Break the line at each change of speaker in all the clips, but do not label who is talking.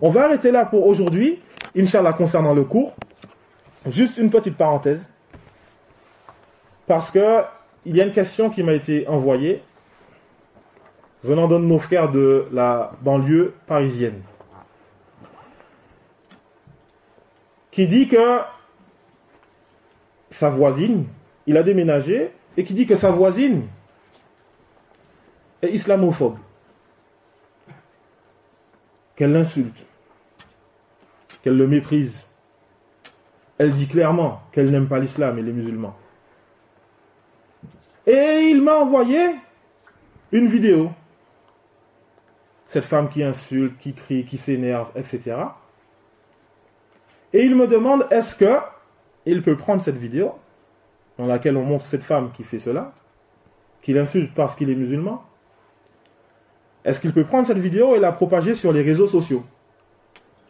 On va arrêter là pour aujourd'hui, Inch'Allah, concernant le cours. Juste une petite parenthèse. Parce que il y a une question qui m'a été envoyée venant d'un de nos frères de la banlieue parisienne, qui dit que sa voisine, il a déménagé, et qui dit que sa voisine est islamophobe, qu'elle l'insulte, qu'elle le méprise. Elle dit clairement qu'elle n'aime pas l'islam et les musulmans. Et il m'a envoyé une vidéo. Cette femme qui insulte, qui crie, qui s'énerve, etc. Et il me demande, est-ce que il peut prendre cette vidéo dans laquelle on montre cette femme qui fait cela, qui l'insulte parce qu'il est musulman? Est-ce qu'il peut prendre cette vidéo et la propager sur les réseaux sociaux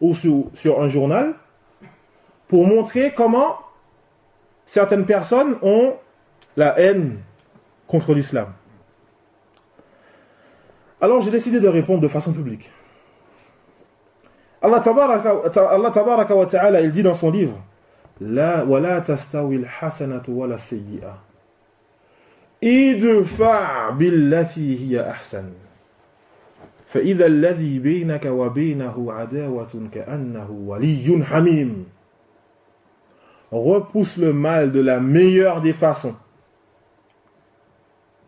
ou sur un journal pour montrer comment certaines personnes ont la haine contre l'islam? Alors j'ai décidé de répondre de façon publique. Allah tabaraka wa ta'ala, il dit dans son livre: La wala tastawi al-hasanatu wala sayyi'a. Idfa' billati hiya ahsan. Fa idha alladhi baynaka wa baynahu adawatun ka'annahu waliyyun hamim. Repousse le mal de la meilleure des façons.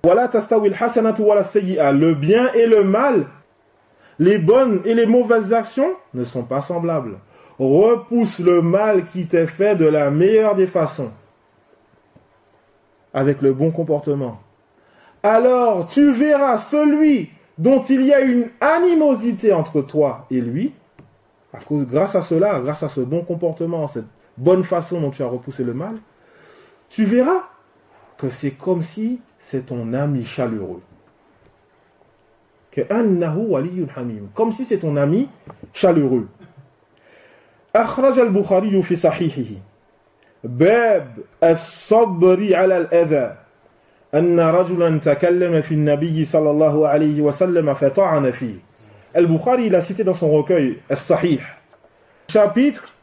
Wala tastawi al-hasanatu wala sayyi'a. Le bien et le mal, les bonnes et les mauvaises actions ne sont pas semblables. Repousse le mal qui t'est fait de la meilleure des façons, avec le bon comportement. Alors tu verras celui dont il y a une animosité entre toi et lui, grâce à cela, grâce à ce bon comportement, cette bonne façon dont tu as repoussé le mal, tu verras que c'est comme si c'est ton ami chaleureux. Comme si c'est ton ami chaleureux. أخرج البخاري في صحيحه باب الصبر على الأذى أن رجلا تكلم في النبي صلى الله عليه وسلم فطعن فيه. Al-Bukhari, il a cité dans son recueil As-Sahih, chapitre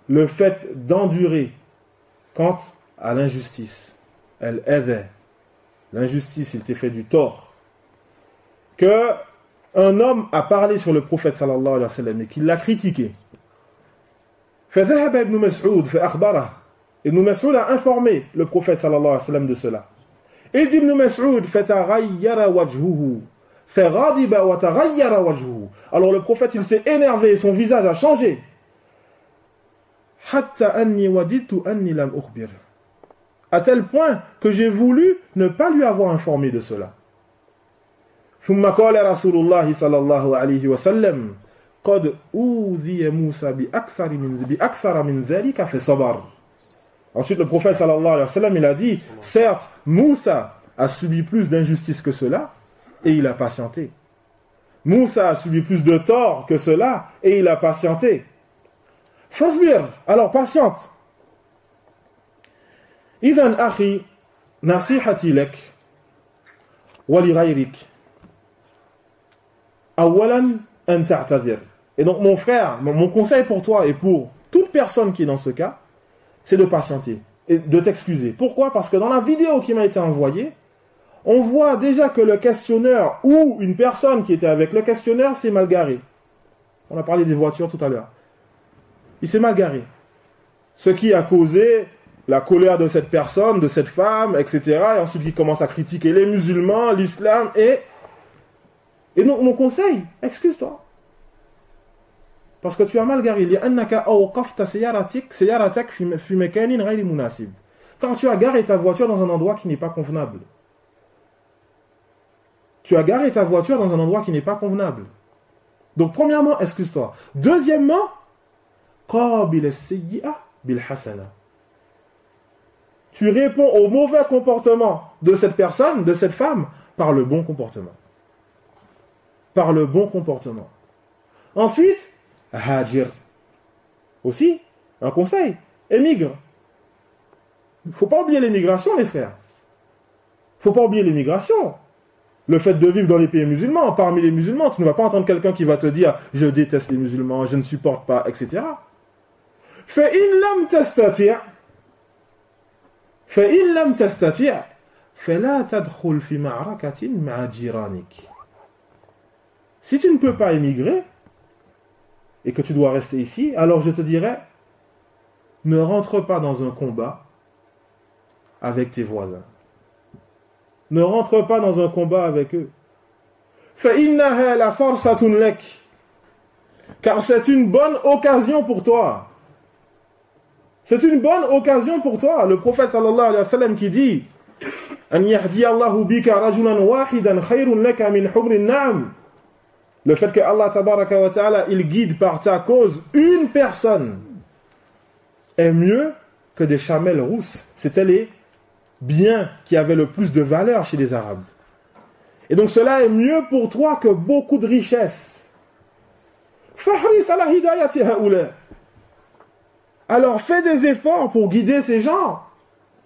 le fait d'endurer quant à l'injustice. Al-Adha, l'injustice, il t'est fait du tort. Que un homme a parlé sur le prophète sallallahu alayhi wa sallam et qu'il l'a critiqué. فذهب ابن مسعود فأخبره. Ibn Mas'ud a informé le prophète sallallahu alayhi wa sallam de cela. Il dit Ibn Mas'ud فتغير وجهه فغضب وتغير وجهه. Alors le prophète, il s'est énervé et son visage a changé. حتى أني وددت أني لم أخبر. À tel point que j'ai voulu ne pas lui avoir informé de cela. ثم قال رسول الله صلى الله عليه وسلم قد أوذي موسى بأكثر من ذلك فصبر. Ensuite le prophète sallallahu alayhi wa sallam, il a dit, certes Moussa a subi plus d'injustice que cela et il a patienté. Moussa a subi plus de tort que cela et il a patienté. Fasbir, alors patiente. إذن أخي نصيحتي لك ولغيرك أولا أن تعتذر. Et donc mon frère, mon conseil pour toi et pour toute personne qui est dans ce cas, c'est de patienter et de t'excuser. Pourquoi? Parce que dans la vidéo qui m'a été envoyée, on voit déjà que le questionneur ou une personne qui était avec le questionneur s'est mal garé. On a parlé des voitures tout à l'heure. Il s'est mal garé. Ce qui a causé la colère de cette personne, de cette femme, etc. Et ensuite il commence à critiquer les musulmans, l'islam et donc mon conseil, excuse-toi. Parce que tu as mal garé. Quand tu as garé ta voiture dans un endroit qui n'est pas convenable. Tu as garé ta voiture dans un endroit qui n'est pas convenable. Donc premièrement, excuse-toi. Deuxièmement, tu réponds au mauvais comportement de cette personne, de cette femme, par le bon comportement. Par le bon comportement. Ensuite, hajir. Aussi, un conseil, émigre. Il ne faut pas oublier l'émigration, les frères. Il ne faut pas oublier l'émigration. le fait de vivre dans les pays musulmans. Parmi les musulmans, tu ne vas pas entendre quelqu'un qui va te dire « je déteste les musulmans, je ne supporte pas, etc. » فَإِنْ لَمْ تَسْتَطِعْ فَلَا تَدْخُلْ فِي مَعْرَكَةٍ مَعَ جِيرَانِكَ. Si tu ne peux pas émigrer et que tu dois rester ici, alors je te dirais, ne rentre pas dans un combat avec tes voisins. Ne rentre pas dans un combat avec eux. فَإِنَّهَا لَفَرْصَةٌ لَكَ. Car c'est une bonne occasion pour toi. C'est une bonne occasion pour toi. Le prophète sallallahu alayhi wa sallam qui dit أَنْ يَهْدِيَ اللَّهُ بِكَ رَجُلًا وَاحِدًا خَيْرٌ لَكَ مِنْ حُمْرِ النَّعَمِ. Le fait que Allah tabaraka wa ta'ala il guide par ta cause une personne est mieux que des chamelles rousses. C'était les biens qui avaient le plus de valeur chez les Arabes. Et donc cela est mieux pour toi que beaucoup de richesses. فَحْرِصْ عَلَى هِدَايَةِ هَؤُلَاءِ. Alors fais des efforts pour guider ces gens.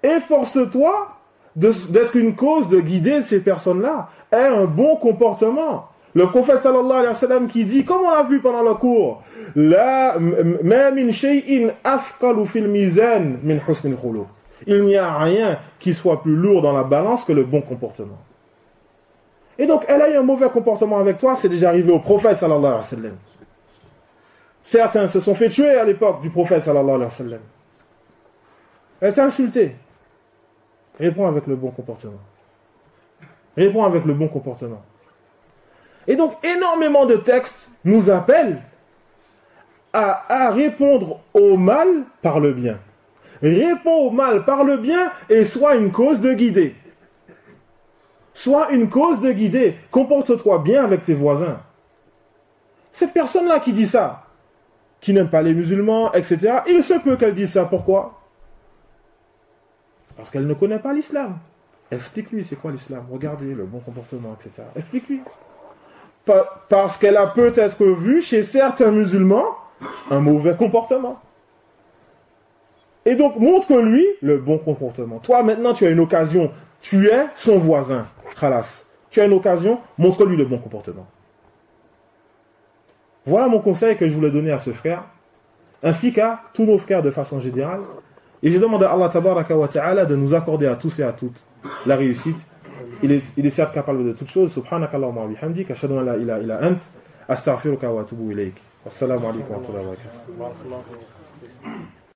Efforce-toi d'être une cause de guider ces personnes-là. Aie un bon comportement. Le prophète sallallahu alayhi wa sallam qui dit, comme on l'a vu pendant le cours, la ma min shay'in athqalu fil mizan min husn al-khuluq. Il n'y a rien qui soit plus lourd dans la balance que le bon comportement. Et donc, elle a eu un mauvais comportement avec toi, c'est déjà arrivé au prophète sallallahu alayhi wa sallam. Certains se sont fait tuer à l'époque du prophète sallallahu alayhi wa sallam. Elle t'a insulté. Réponds avec le bon comportement. Réponds avec le bon comportement. Et donc, énormément de textes nous appellent à répondre au mal par le bien. Réponds au mal par le bien et sois une cause de guider. Sois une cause de guider. Comporte-toi bien avec tes voisins. Cette personne-là qui dit ça, qui n'aime pas les musulmans, etc., il se peut qu'elle dise ça. Pourquoi ? Parce qu'elle ne connaît pas l'islam. Explique-lui c'est quoi l'islam. Regardez le bon comportement, etc. Explique-lui. Parce qu'elle a peut-être vu chez certains musulmans un mauvais comportement. Et donc, montre-lui le bon comportement. Toi, maintenant, tu as une occasion. Tu es son voisin. Khalas. Tu as une occasion, montre-lui le bon comportement. Voilà mon conseil que je voulais donner à ce frère, ainsi qu'à tous nos frères de façon générale. Et je demande à Allah tabaraka wa ta'ala de nous accorder à tous et à toutes la réussite. Il est certes capable de toutes choses. Subhanakallahumma wa bihamdik, ashhadu an la ilaha illa ant, astaghfiruka wa atubu ilayk. Wassalamu alaykum wa rahmatullahi wa barakatuh.